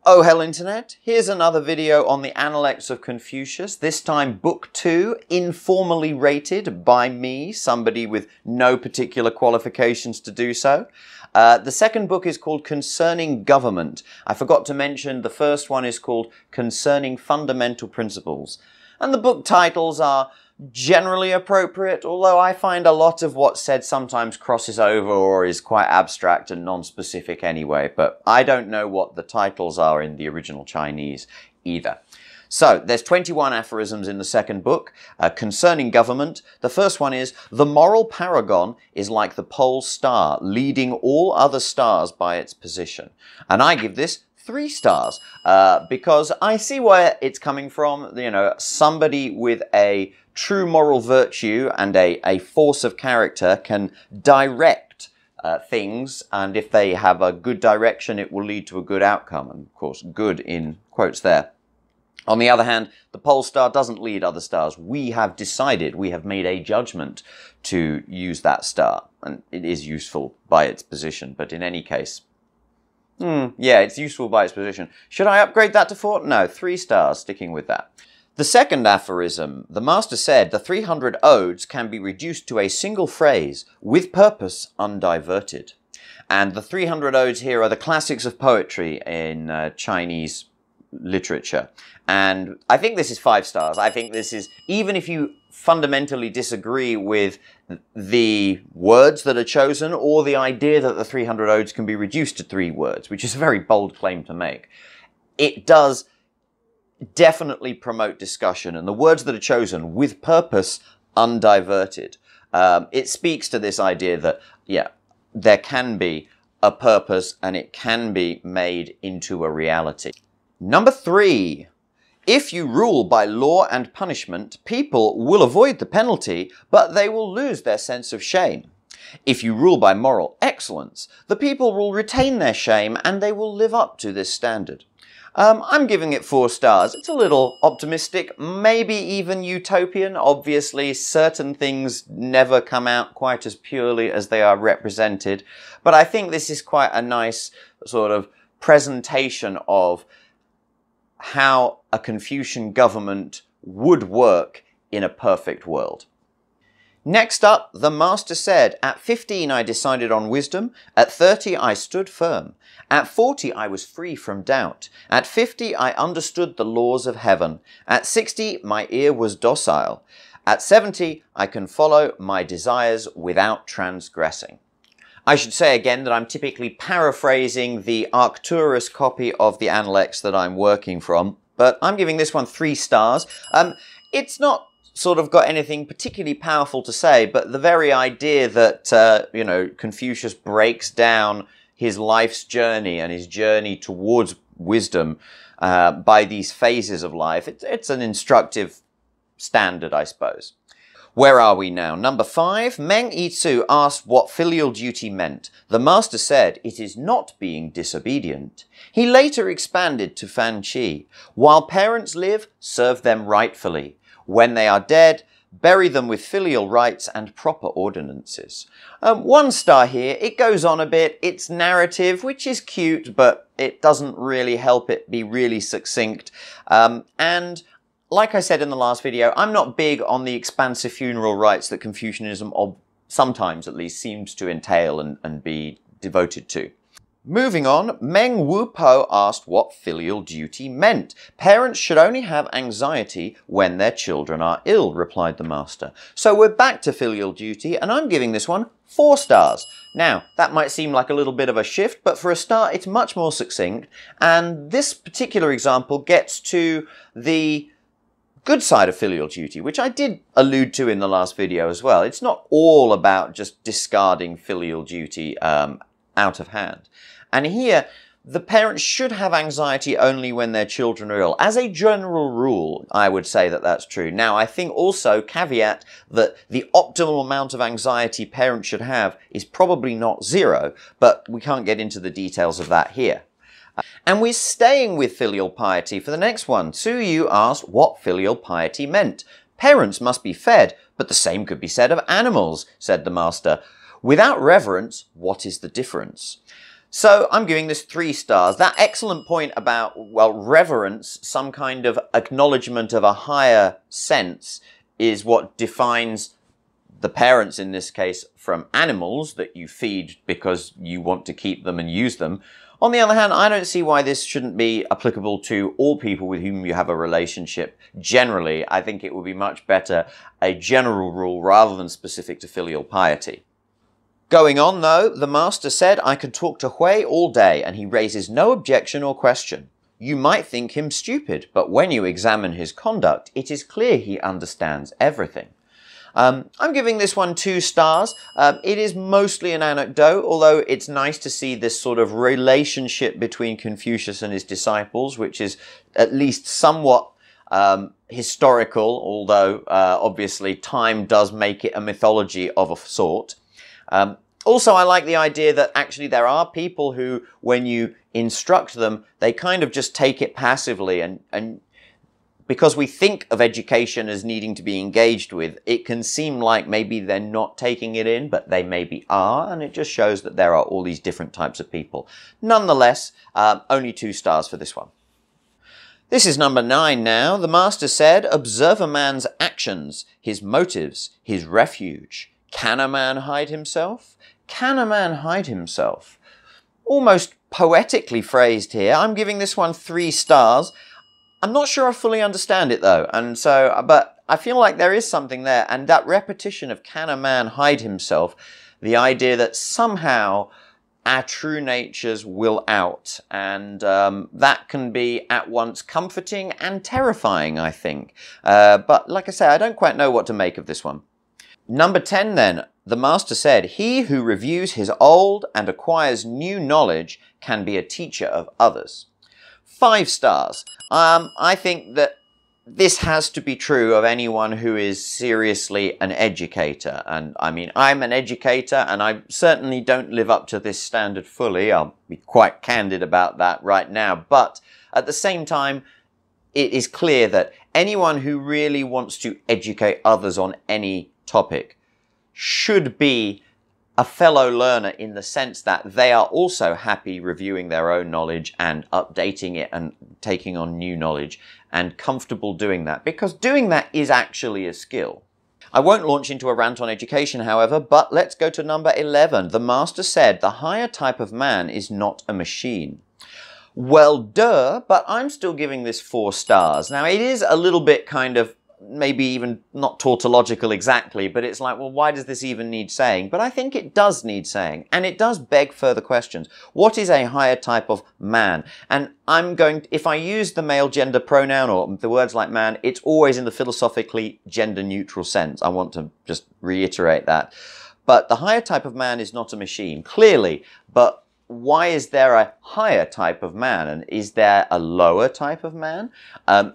Oh, hell Internet, here's another video on the Analects of Confucius, this time book 2, informally rated by me, somebody with no particular qualifications to do so. The second book is called Concerning Government. I forgot to mention the first one is called Concerning Fundamental Principles. And the book titles are generally appropriate, although I find a lot of what's said sometimes crosses over or is quite abstract and non-specific anyway, but I don't know what the titles are in the original Chinese either. So, there's 21 aphorisms in the second book, concerning government. The first one is, the moral paragon is like the pole star, leading all other stars by its position. And I give this 3 stars, because I see where it's coming from. You know, somebody with a true moral virtue and a force of character can direct things, and if they have a good direction, it will lead to a good outcome, and of course, good in quotes there. On the other hand, the pole star doesn't lead other stars. We have decided, we have made a judgment to use that star, and it is useful by its position, but in any case, yeah, it's useful by its position. Should I upgrade that to 4? No, 3 stars, sticking with that. The second aphorism, the master said, the 300 odes can be reduced to a single phrase, with purpose undiverted. And the 300 odes here are the classics of poetry in Chinese literature. And I think this is 5 stars. I think this is, even if you fundamentally disagree with the words that are chosen or the idea that the 300 odes can be reduced to 3 words, which is a very bold claim to make, it does definitely promote discussion, and the words that are chosen, with purpose undiverted, it speaks to this idea that, yeah, there can be a purpose and it can be made into a reality. Number 3. If you rule by law and punishment, people will avoid the penalty, but they will lose their sense of shame. If you rule by moral excellence, the people will retain their shame and they will live up to this standard. I'm giving it 4 stars. It's a little optimistic, maybe even utopian. Obviously, certain things never come out quite as purely as they are represented, but I think this is quite a nice sort of presentation of how a Confucian government would work in a perfect world. Next up, the master said, at 15 I decided on wisdom, at 30 I stood firm, at 40 I was free from doubt, at 50 I understood the laws of heaven, at 60 my ear was docile, at 70 I can follow my desires without transgressing. I should say again that I'm typically paraphrasing the Arcturus copy of the Analects that I'm working from, but I'm giving this one 3 stars. It's not sort of got anything particularly powerful to say, but the very idea that, you know, Confucius breaks down his life's journey and his journey towards wisdom by these phases of life, it's an instructive standard, I suppose. Where are we now? Number 5, Meng Yitsu asked what filial duty meant. The master said, it is not being disobedient. He later expanded to Fan Chi. While parents live, serve them rightfully. When they are dead, bury them with filial rites and proper ordinances. 1 star here. It goes on a bit. It's narrative, which is cute, but it doesn't really help it be really succinct. And like I said in the last video, I'm not big on the expansive funeral rites that Confucianism, or sometimes at least, seems to entail and be devoted to. Moving on, Meng Wupo asked what filial duty meant. Parents should only have anxiety when their children are ill, replied the master. So we're back to filial duty, and I'm giving this one 4 stars. Now, that might seem like a little bit of a shift, but for a start, it's much more succinct, and this particular example gets to the good side of filial duty, which I did allude to in the last video as well. It's not all about just discarding filial duty out of hand. And here, the parents should have anxiety only when their children are ill. As a general rule, I would say that that's true. Now, I think also, caveat, that the optimal amount of anxiety parents should have is probably not 0, but we can't get into the details of that here. And we're staying with filial piety for the next one. Tzu Yu asked what filial piety meant. Parents must be fed, but the same could be said of animals, said the master. Without reverence, what is the difference? So I'm giving this 3 stars. That excellent point about, well, reverence, some kind of acknowledgement of a higher sense, is what defines the parents in this case from animals that you feed because you want to keep them and use them. On the other hand, I don't see why this shouldn't be applicable to all people with whom you have a relationship. Generally, I think it would be much better a general rule rather than specific to filial piety. Going on though, the master said, I could talk to Hui all day and he raises no objection or question. You might think him stupid, but when you examine his conduct, it is clear he understands everything. I'm giving this one 2 stars. It is mostly an anecdote, although it's nice to see this sort of relationship between Confucius and his disciples, which is at least somewhat historical, although obviously time does make it a mythology of a sort. Also, I like the idea that actually there are people who, when you instruct them, they kind of just take it passively, and because we think of education as needing to be engaged with, it can seem like maybe they're not taking it in, but they maybe are, and it just shows that there are all these different types of people. Nonetheless, only 2 stars for this one. This is number 9 now. The master said, observe a man's actions, his motives, his refuge. Can a man hide himself? Can a man hide himself? Almost poetically phrased here. I'm giving this one 3 stars. I'm not sure I fully understand it though, but I feel like there is something there, and that repetition of can a man hide himself, the idea that somehow our true natures will out, and that can be at once comforting and terrifying, I think. But like I say, I don't quite know what to make of this one. Number 10 then, the master said, he who reviews his old and acquires new knowledge can be a teacher of others. 5 stars. I think that this has to be true of anyone who is seriously an educator. And I mean, I'm an educator and I certainly don't live up to this standard fully. I'll be quite candid about that right now. But at the same time, it is clear that anyone who really wants to educate others on any topic should be a fellow learner in the sense that they are also happy reviewing their own knowledge and updating it and taking on new knowledge and comfortable doing that, because doing that is actually a skill. I won't launch into a rant on education, however, but let's go to number 11. The master said, the higher type of man is not a machine. Well, duh, but I'm still giving this 4 stars. Now, it is a little bit kind of maybe even not tautological exactly, but it's like, well, why does this even need saying? But I think it does need saying, and it does beg further questions. What is a higher type of man? And if I use the male gender pronoun or the words like man, it's always in the philosophically gender neutral sense. I want to just reiterate that. But the higher type of man is not a machine, clearly, but why is there a higher type of man, and is there a lower type of man?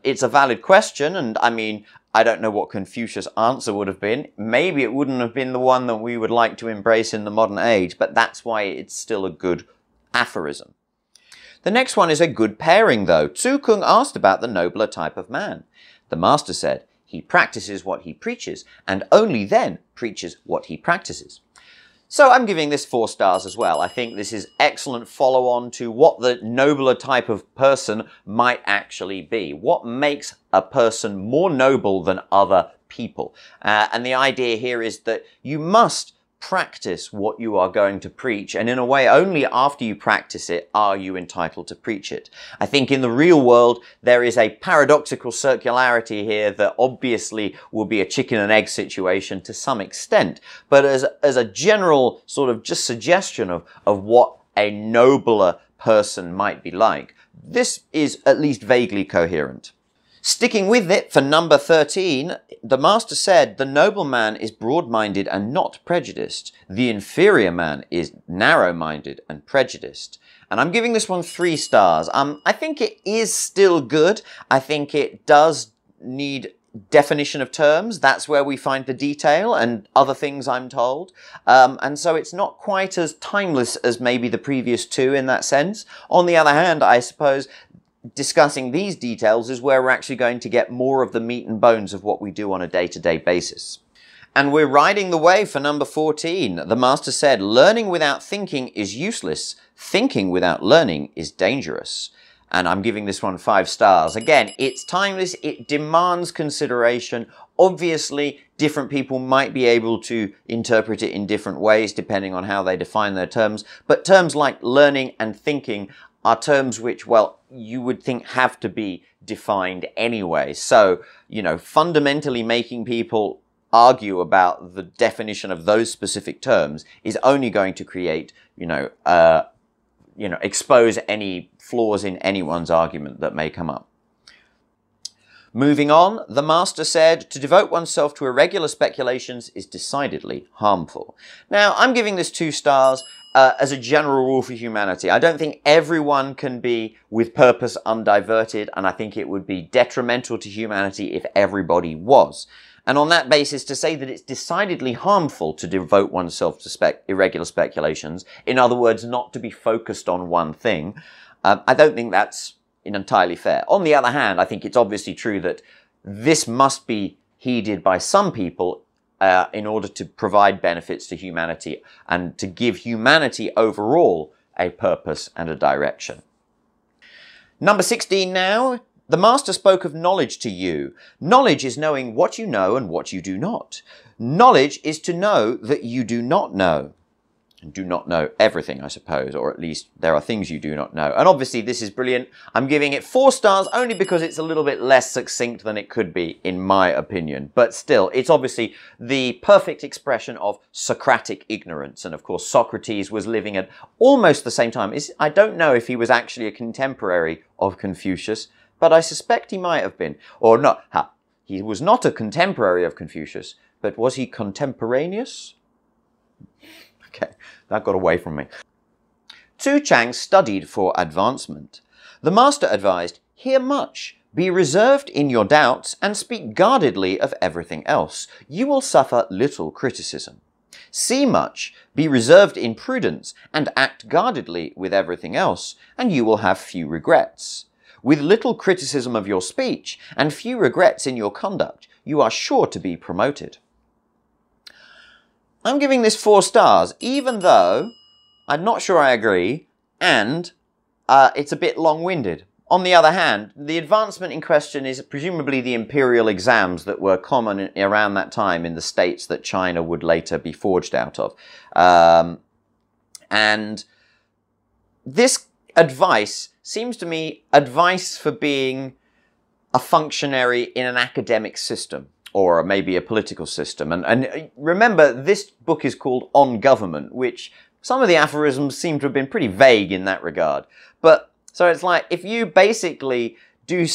It's a valid question, and I mean, I don't know what Confucius' answer would have been. Maybe it wouldn't have been the one that we would like to embrace in the modern age, but that's why it's still a good aphorism. The next one is a good pairing, though. Tzu Kung asked about the nobler type of man. The master said, he practices what he preaches, and only then preaches what he practices. So I'm giving this 4 stars as well. I think this is excellent follow-on to what the nobler type of person might actually be. What makes a person more noble than other people? And the idea here is that you must practice what you are going to preach, and in a way only after you practice it are you entitled to preach it. I think in the real world there is a paradoxical circularity here that obviously will be a chicken and egg situation to some extent, but as a general sort of just suggestion of what a nobler person might be like, this is at least vaguely coherent. Sticking with it for number 13, the master said, the noble man is broad-minded and not prejudiced. The inferior man is narrow-minded and prejudiced. And I'm giving this one 3 stars. I think it is still good. I think it does need definition of terms. That's where we find the detail and other things, I'm told. And so it's not quite as timeless as maybe the previous 2 in that sense. On the other hand, I suppose discussing these details is where we're actually going to get more of the meat and bones of what we do on a day-to-day basis. And we're riding the wave for number 14. The master said, learning without thinking is useless. Thinking without learning is dangerous. And I'm giving this one 5 stars. Again, it's timeless. It demands consideration. Obviously, different people might be able to interpret it in different ways depending on how they define their terms. But terms like learning and thinking are terms which, well, you would think have to be defined anyway. So, you know, fundamentally making people argue about the definition of those specific terms is only going to create, expose any flaws in anyone's argument that may come up. Moving on, the master said, to devote oneself to irregular speculations is decidedly harmful. Now, I'm giving this 2 stars as a general rule for humanity. I don't think everyone can be with purpose undiverted, and I think it would be detrimental to humanity if everybody was. And on that basis, to say that it's decidedly harmful to devote oneself to irregular speculations, in other words, not to be focused on one thing, I don't think that's entirely fair. On the other hand, I think it's obviously true that this must be heeded by some people in order to provide benefits to humanity and to give humanity overall a purpose and a direction. Number 16 now. The master spoke of knowledge to you. Knowledge is knowing what you know and what you do not. Knowledge is to know that you do not know. And do not know everything, I suppose, or at least there are things you do not know. And obviously this is brilliant. I'm giving it 4 stars only because it's a little bit less succinct than it could be, in my opinion. But still, it's obviously the perfect expression of Socratic ignorance. And of course, Socrates was living at almost the same time. I don't know if he was actually a contemporary of Confucius, but I suspect he might have been. Or not. He was not a contemporary of Confucius, but was he contemporaneous? Okay, that got away from me. Tzu Chang studied for advancement. The master advised, hear much, be reserved in your doubts, and speak guardedly of everything else. You will suffer little criticism. See much, be reserved in prudence, and act guardedly with everything else, and you will have few regrets. With little criticism of your speech, and few regrets in your conduct, you are sure to be promoted. I'm giving this 4 stars, even though I'm not sure I agree, and it's a bit long-winded. On the other hand, the advancement in question is presumably the imperial exams that were common around that time in the states that China would later be forged out of. And this advice seems to me advice for being a functionary in an academic system, or maybe a political system. And remember, this book is called On Government, which some of the aphorisms seem to have been pretty vague in that regard. But so it's like, if you basically do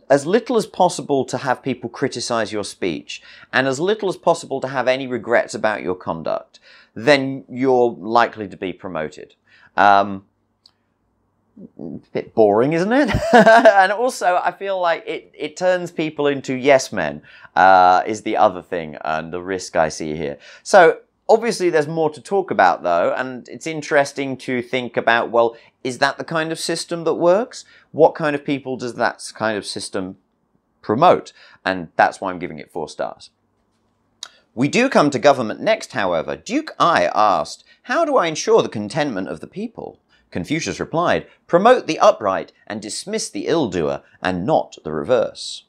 as little as possible to have people criticize your speech, and as little as possible to have any regrets about your conduct, then you're likely to be promoted. A bit boring, isn't it? And also, I feel like it turns people into yes men, is the other thing, and the risk I see here. So, obviously, there's more to talk about, though, and it's interesting to think about, well, is that the kind of system that works? What kind of people does that kind of system promote? And that's why I'm giving it 4 stars. We do come to government next, however. Duke Ai asked, how do I ensure the contentment of the people? Confucius replied, promote the upright and dismiss the ill-doer, and not the reverse.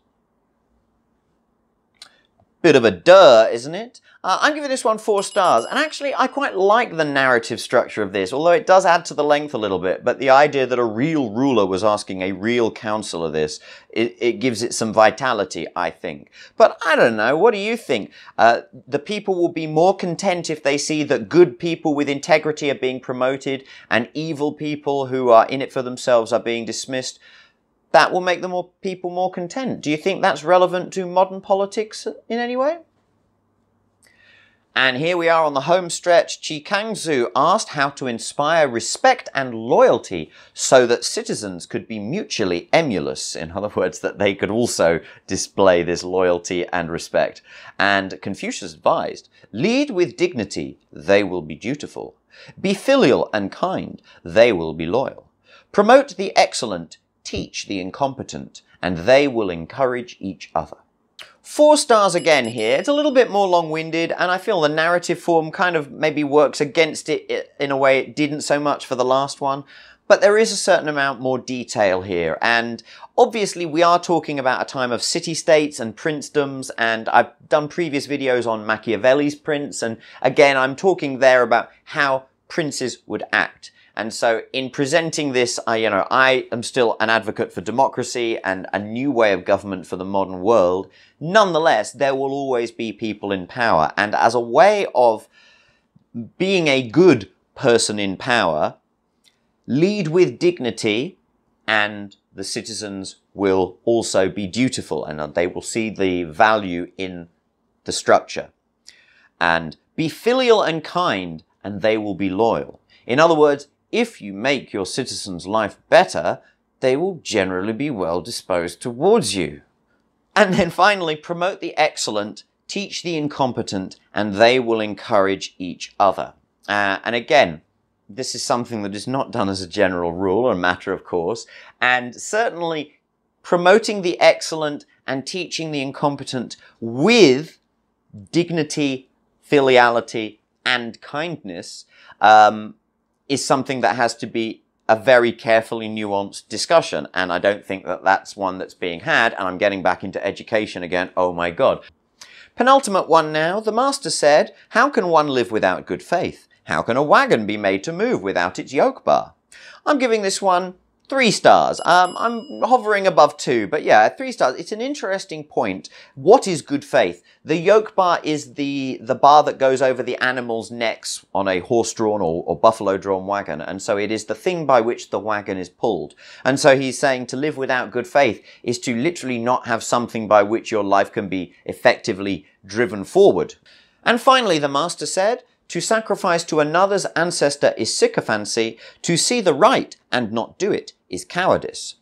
Bit of a duh, isn't it? I'm giving this one 4 stars, and actually I quite like the narrative structure of this, although it does add to the length a little bit, but the idea that a real ruler was asking a real counselor this, it gives it some vitality, I think. But I don't know, what do you think? The people will be more content if they see that good people with integrity are being promoted, and evil people who are in it for themselves are being dismissed. That will make the people more content. Do you think that's relevant to modern politics in any way? And here we are on the home stretch. Chi Kangzu asked how to inspire respect and loyalty so that citizens could be mutually emulous. In other words, that they could also display this loyalty and respect. And Confucius advised, lead with dignity, they will be dutiful. Be filial and kind, they will be loyal. Promote the excellent, teach the incompetent, and they will encourage each other. 4 stars again here. It's a little bit more long-winded, and I feel the narrative form kind of maybe works against it in a way it didn't so much for the last one. But there is a certain amount more detail here, and obviously we are talking about a time of city-states and princedoms, and I've done previous videos on Machiavelli's prince, and again I'm talking there about how princes would act. And so in presenting this, I am still an advocate for democracy and a new way of government for the modern world. Nonetheless, there will always be people in power, and as a way of being a good person in power, lead with dignity, and the citizens will also be dutiful, and they will see the value in the structure. And be filial and kind, and they will be loyal. In other words, if you make your citizens' life better, they will generally be well disposed towards you. And then finally, promote the excellent, teach the incompetent, and they will encourage each other. And again, this is something that is not done as a general rule or a matter of course, and certainly promoting the excellent and teaching the incompetent with dignity, filiality, and kindness is something that has to be a very carefully nuanced discussion, and I don't think that that's one that's being had, and I'm getting back into education again, oh my god. Penultimate one now. The master said, how can one live without good faith? How can a wagon be made to move without its yoke bar? I'm giving this one 3 stars. I'm hovering above 2, but yeah, 3 stars. It's an interesting point. What is good faith? The yoke bar is the bar that goes over the animals' necks on a horse-drawn or buffalo-drawn wagon, and so it is the thing by which the wagon is pulled. And so he's saying to live without good faith is to literally not have something by which your life can be effectively driven forward. And finally, the master said, to sacrifice to another's ancestor is sycophancy, to see the right and not do it is cowardice.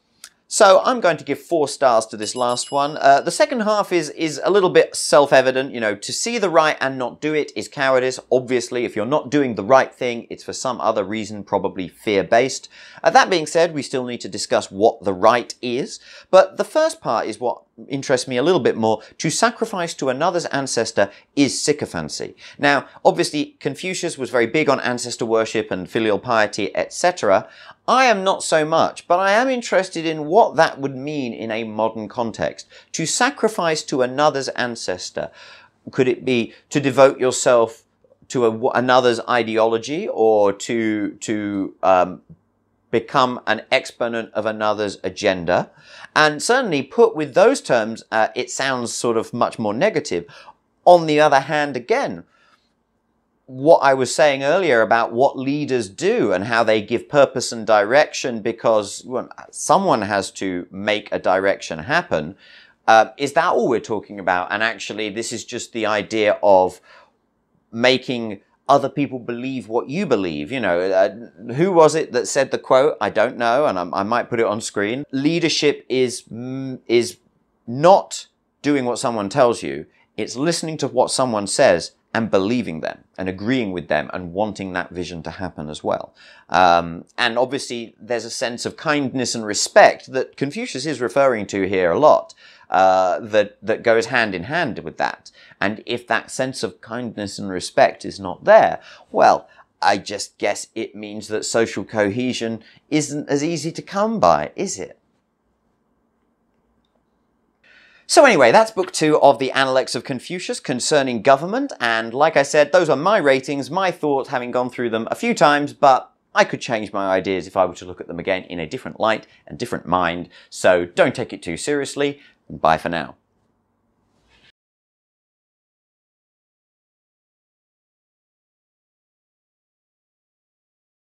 So I'm going to give 4 stars to this last one. The second half is a little bit self-evident. To see the right and not do it is cowardice. Obviously, if you're not doing the right thing, it's for some other reason, probably fear-based. That being said, we still need to discuss what the right is. But the first part is what interests me a little bit more. To sacrifice to another's ancestor is sycophancy. Now, obviously, Confucius was very big on ancestor worship and filial piety, etc. I am not so much, but I am interested in what that would mean in a modern context. To sacrifice to another's ancestor, could it be to devote yourself to another's ideology, or to become an exponent of another's agenda? And certainly put with those terms, it sounds sort of much more negative. On the other hand, again, what I was saying earlier about what leaders do and how they give purpose and direction because someone has to make a direction happen, is that all we're talking about? And actually, this is just the idea of making other people believe what you believe. Who was it that said the quote? I don't know, and I might put it on screen. Leadership is not doing what someone tells you. It's listening to what someone says and believing them and agreeing with them and wanting that vision to happen as well. And obviously there's a sense of kindness and respect that Confucius is referring to here a lot, that goes hand in hand with that. And if that sense of kindness and respect is not there, well, I just guess it means that social cohesion isn't as easy to come by, is it? So anyway, that's book 2 of the Analects of Confucius concerning government, and like I said, those are my ratings, my thoughts, having gone through them a few times, but I could change my ideas if I were to look at them again in a different light and different mind, so don't take it too seriously, and bye for now.